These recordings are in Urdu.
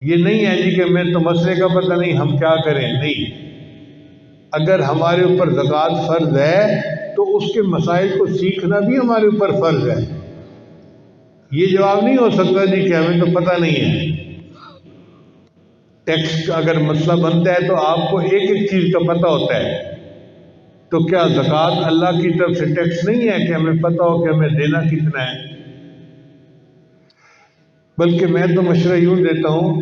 یہ نہیں ہے جی کہ میں تو مسئلے کا پتہ نہیں ہم کیا کریں، نہیں۔ اگر ہمارے اوپر زکوٰۃ فرض ہے تو اس کے مسائل کو سیکھنا بھی ہمارے اوپر فرض ہے۔ یہ جواب نہیں ہو سکتا جی کہ ہمیں تو پتہ نہیں ہے۔ ٹیکس کا اگر مسئلہ بنتا ہے تو آپ کو ایک ایک چیز کا پتہ ہوتا ہے، تو کیا زکوٰۃ اللہ کی طرف سے ٹیکس نہیں ہے کہ ہمیں پتہ ہو کہ ہمیں دینا کتنا ہے؟ بلکہ میں تو مشورہ یوں دیتا ہوں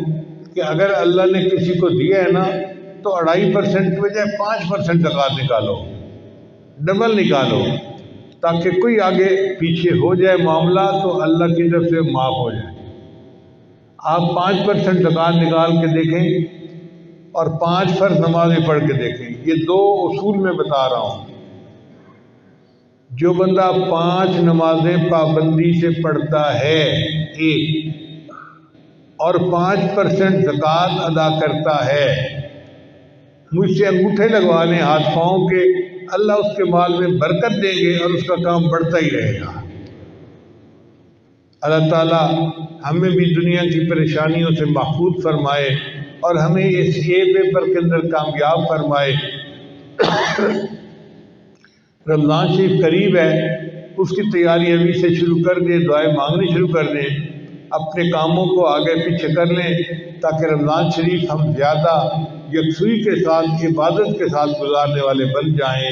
کہ اگر اللہ نے کسی کو دیا ہے نا تو 2.5% کی بجائے 5% زکوٰۃ نکالو، ڈبل نکالو، تاکہ کوئی آگے پیچھے ہو جائے معاملہ تو اللہ کی طرف سے معاف ہو جائے۔ آپ 5% زکوٰۃ نکال کے دیکھیں اور 5 فرض نمازیں پڑھ کے دیکھیں، یہ 2 اصول میں بتا رہا ہوں۔ جو بندہ 5 نمازیں پابندی سے پڑھتا ہے ایک، اور 5% زکوٰۃ ادا کرتا ہے، مجھ سے انگوٹھے لگوا لیں ہاتھ پاؤں کے، اللہ اس کے مال میں برکت دیں گے اور اس کا کام بڑھتا ہی رہے گا۔ اللہ تعالیٰ ہمیں بھی دنیا کی پریشانیوں سے محفوظ فرمائے اور ہمیں اس پیپر کے اندر کامیاب فرمائے۔ رمضان شریف قریب ہے، اس کی تیاری ابھی سے شروع کر دیں، دعائیں مانگنی شروع کر دیں، اپنے کاموں کو آگے پیچھے کر لیں تاکہ رمضان شریف ہم زیادہ یکسوئی کے ساتھ عبادت کے ساتھ گزارنے والے بن جائیں۔